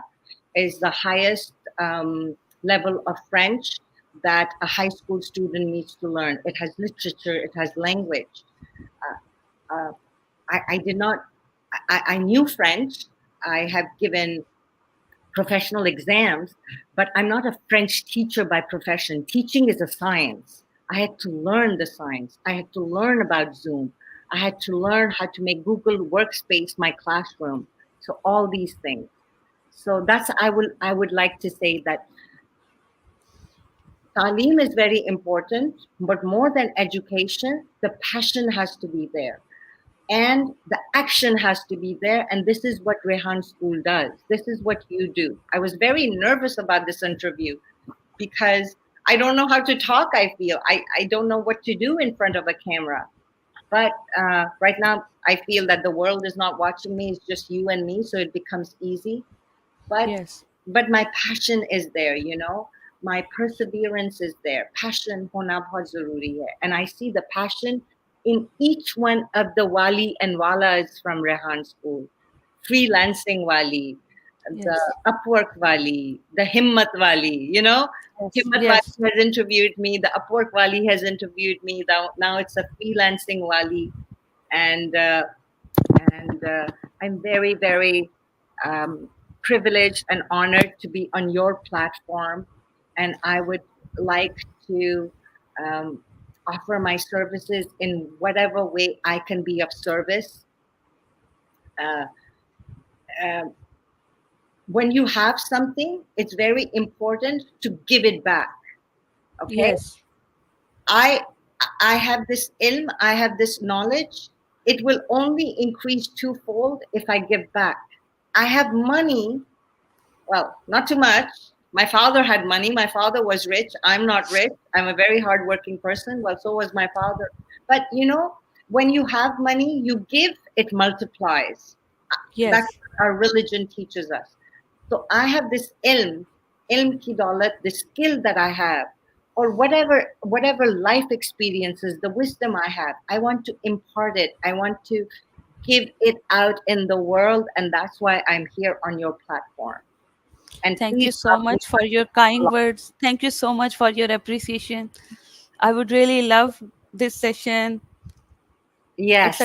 is the highest level of French that a high school student needs to learn. It has literature. It has language. Uh, I did not. I knew French. I have given professional exams, but I'm not a French teacher by profession. Teaching is a science. I had to learn the science. I had to learn about Zoom. I had to learn how to make Google Workspace my classroom. So all these things. So that's I would like to say that Talim is very important, but more than education, the passion has to be there and the action has to be there. And this is what Rehan School does. This is what you do. I was very nervous about this interview because I don't know how to talk. I feel I don't know what to do in front of a camera. But right now, I feel that the world is not watching me. It's just you and me, so it becomes easy. But Yes. my passion is there. My perseverance is there. Passion hona bahut zaruri hai. And I see the passion in each one of the wali and walas from Rehan School. Freelancing wali, the Yes. Upwork wali, the Himmat wali. Yes. Himmat Yes. wali has interviewed me. The Upwork wali has interviewed me. Now it's a freelancing wali, and I'm very, very um, privileged and honored to be on your platform. And I would like to um, offer my services in whatever way I can be of service. Uh, um, when you have something, it's very important to give it back. Okay, Yes. I I have this ilm, I have this knowledge. It will only increase twofold if I give back. I have money, well, not too much. My father had money. My father was rich. I'm not rich. I'm a very hardworking person. Well, so was my father. But when you have money, you give, it multiplies. That's Yes. what our religion teaches us. So I have this ilm ki daulat, the skill that I have, or whatever life experiences, the wisdom I have. I want to impart it. I want to give it out in the world, and that's why I'm here on your platform. And Thank you please so love me much for your kind a lot. words. Thank you so much for your appreciation. I would really love this session. Yes.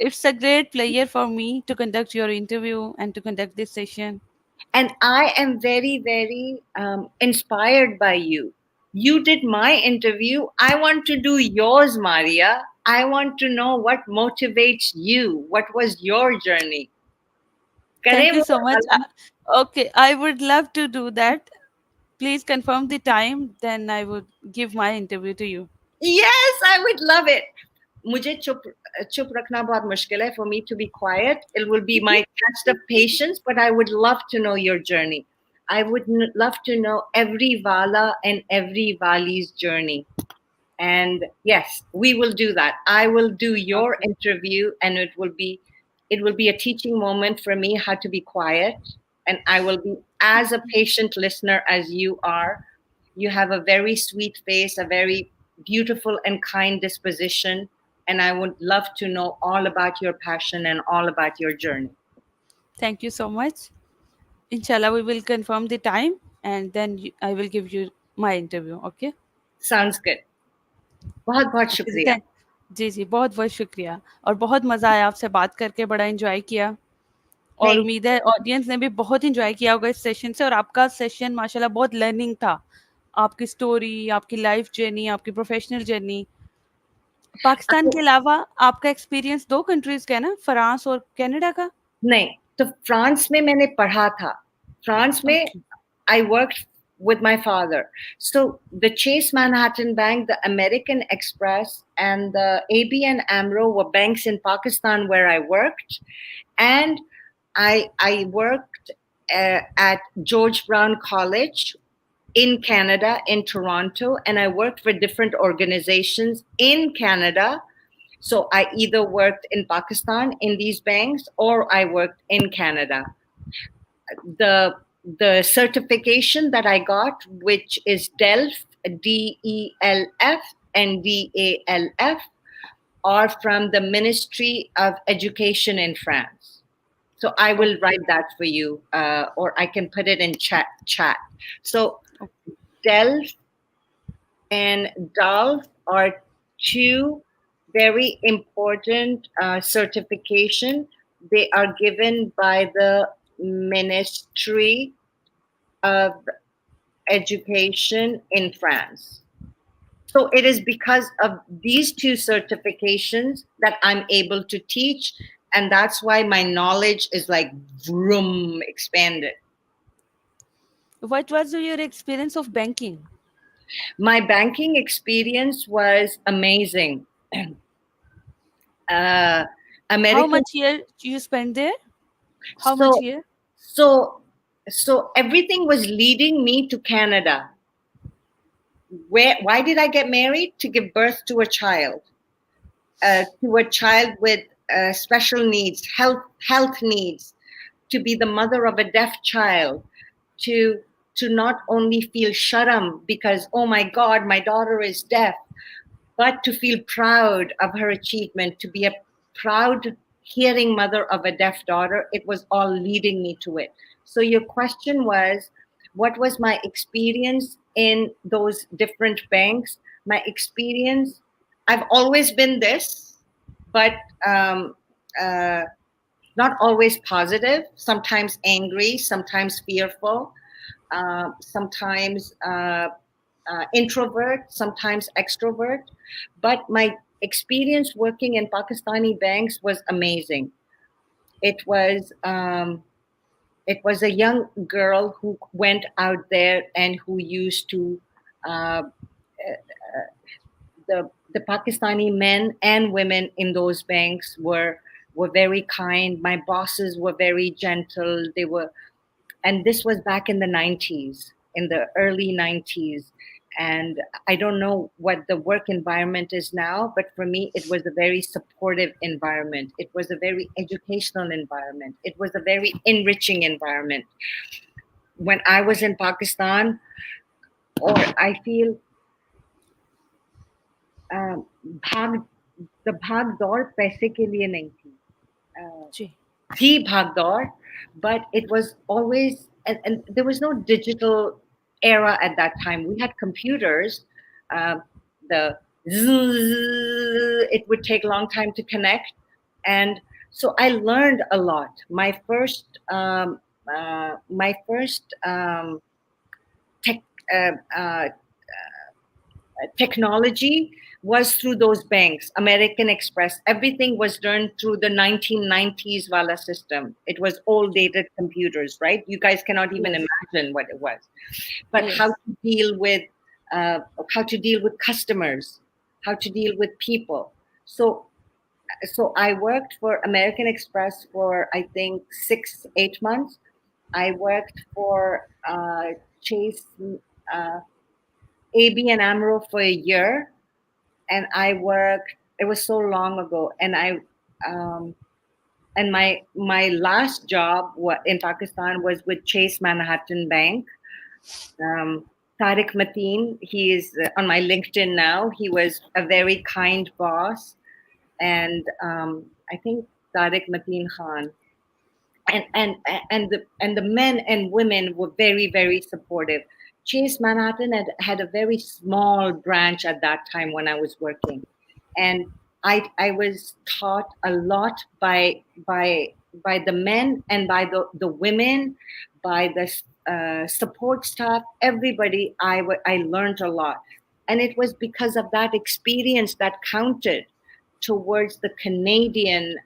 It's a great pleasure for me to conduct your interview and to conduct this session. And I am very, very inspired by you. You did my interview. I want to do yours, Maria. I want to know what motivates you. What was your journey? Thank Kare you wo so much. wala? Okay, I would love to do that. Please confirm the time, then I would give my interview to you. Yes, I would love it. मुझे चुप रखना बहुत मुश्किल है. For me to be quiet, it will be my test of patience, but I would love to know your journey. I would love to know every Vala and every Vali's journey. And yes, we will do that. I will do your Okay. interview, and it will be a teaching moment for me how to be quiet, and I will be as a patient listener as you are. You have a very sweet face, a very beautiful and kind disposition, and I would love to know all about your passion and all about your journey. Thank you so much. Inshallah, we will confirm the time and then I will give you my interview. Okay. Sounds good. बहुत बहुत okay जी, शुक्रिया. Thank जी, जी, बहुत-बहुत शुक्रिया और बहुत मज़ा आया आपसे बात करके, बड़ा एन्जॉय किया और नहीं, उम्मीद है ऑडियंस ने भी बहुत एन्जॉय किया होगा इस सेशन से और आपका सेशन माशाल्लाह बहुत लर्निंग था। आपकी स्टोरी, आपकी लाइफ़ जर्नी, आपकी प्रोफ़ेशनल जर्नी। पाकिस्तान के अलावा आपका एक्सपीरियंस 2 कंट्रीज़ का है ना? फ्रांस और कनाडा का? नहीं, तो फ्रांस में मैंने पढ़ा था. फ्रांस में okay, I worked with my father. So the Chase Manhattan Bank, the American Express, and the ABN AMRO were banks in Pakistan where I worked, and I worked at George Brown College in Canada, in Toronto, and I worked for different organizations in Canada. So I either worked in Pakistan in these banks or I worked in Canada. The certification that I got, which is DELF, DELF, and DALF, are from the Ministry of Education in France. So I will okay, write that for you, or I can put it in chat. So okay, DELF and DALF are two very important certification. They are given by the Ministry of Education in France. So it is because of these two certifications that I'm able to teach, and that's why my knowledge is like vroom expanded. What was your experience of banking? My banking experience was amazing. Uh, how American. Much year you spend there? How much So year? so so everything was leading me to Canada. Why did I get married? To give birth to a child with special needs, health needs, to be the mother of a deaf child, to to not only feel sharam because oh my God, my daughter is deaf, but to feel proud of her achievement, to be a proud hearing mother of a deaf daughter. It was all leading me to it. So your question was, what was my experience in those different banks? My experience, I've always been this, but um, uh, not always positive, sometimes angry, sometimes fearful, sometimes introvert, sometimes extrovert. But my experience working in Pakistani banks was amazing. It was it was a young girl who went out there and who used to uh, the Pakistani men and women in those banks were very kind. My bosses were very gentle. They were, and this was back in the 90s, in the early 90s. And I don't know what the work environment is now, but for me, it was a very supportive environment. It was a very educational environment. It was a very enriching environment. When I was in Pakistan, or I feel भाग the भाग दौड़ पैसे के लिए नहीं थी. Uh, जी, थी भाग दौड़, but it was always, and there was no digital era at that time. We had computers. The it would take a long time to connect, and so I learned a lot. My first tech, uh, uh, technology was through those banks, American Express. Everything was done through the 1990s Wala system. It was old dated computers, right? You guys cannot even Yes. imagine what it was. But Yes. uh, how to deal with customers, how to deal with people. So I worked for American Express for I think 6 8 months. I worked for Chase, uh, AB and Amro for a year, and I worked. It was so long ago, and um, my last job in Pakistan was with Chase Manhattan Bank. Um, Tariq Mateen, he is on my LinkedIn now. He was a very kind boss, and I think Tariq Mateen Khan, and the men and women were very very supportive. Chase Manhattan had a very small branch at that time when I was working, and I was taught a lot by the men and by the women, by the support staff, everybody. I learned a lot, and it was because of that experience that counted towards the Canadian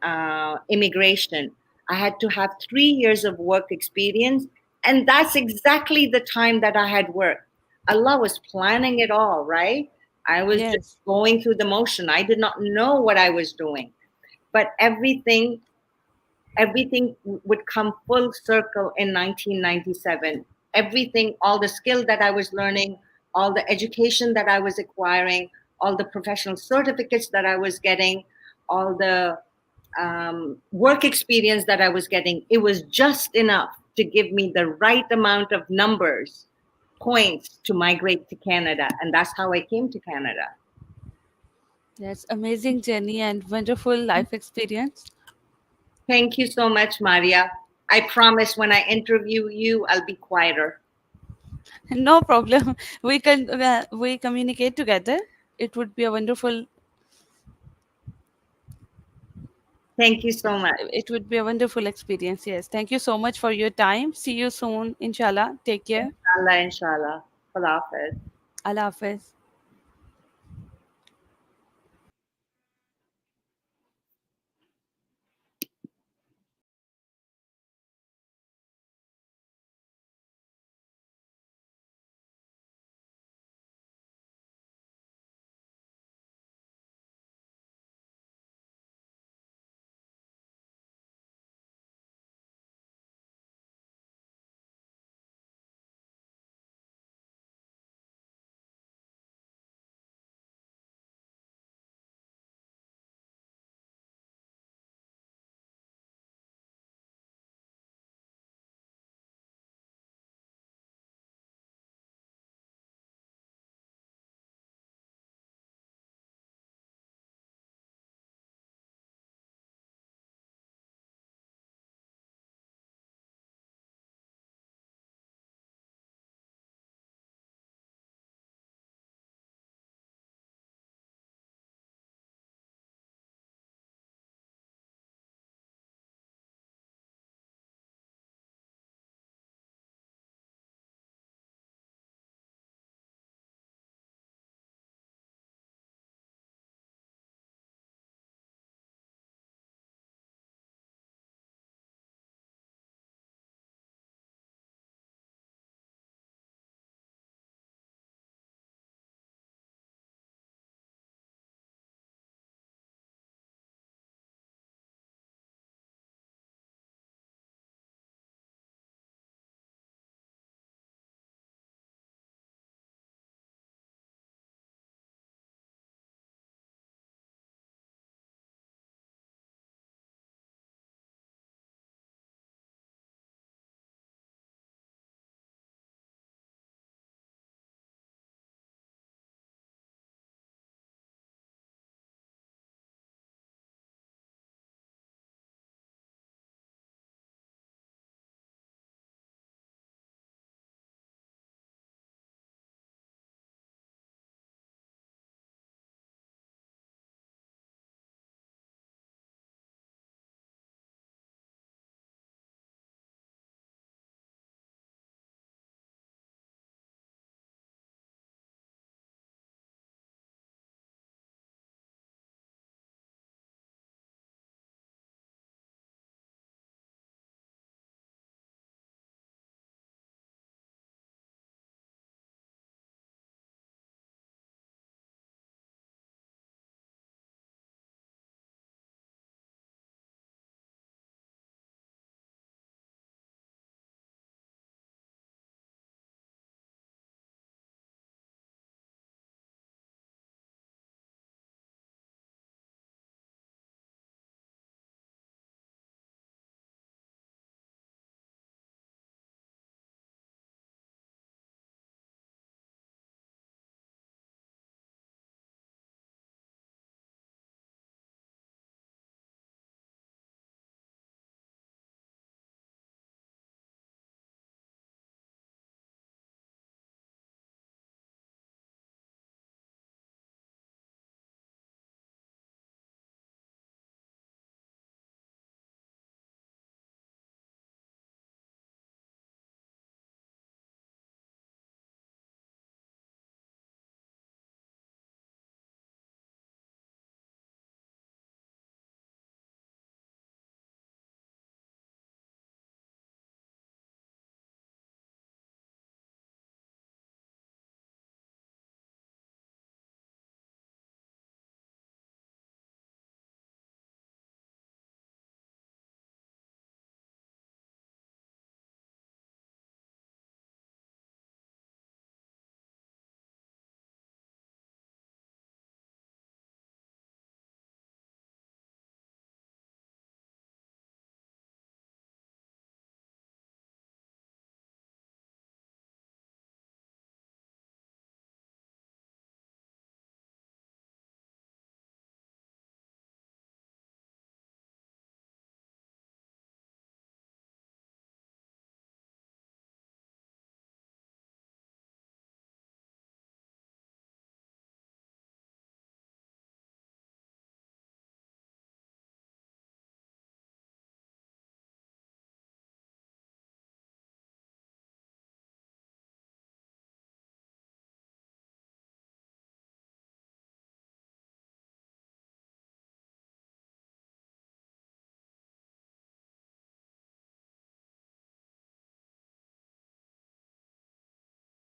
immigration. I had to have 3 years of work experience, and that's exactly the time that I had worked. Allah was planning it all, right? I was just Yes. going through the motion. I did not know what I was doing, but everything would come full circle in 1997. Everything, all the skill that I was learning, all the education that I was acquiring, all the professional certificates that I was getting, all the work experience that I was getting, it was just enough to give me the right amount of numbers, points to migrate to Canada. And that's how I came to Canada. That's amazing journey and wonderful life experience. Thank you so much, Maria. I promise when I interview you, I'll be quieter. No problem. We communicate together. It would be a wonderful. Thank you so much. It would be a wonderful experience. Yes. Thank you so much for your time. See you soon. Inshallah. Take care. Inshallah, inshallah. Allah Hafiz. Allah Hafiz.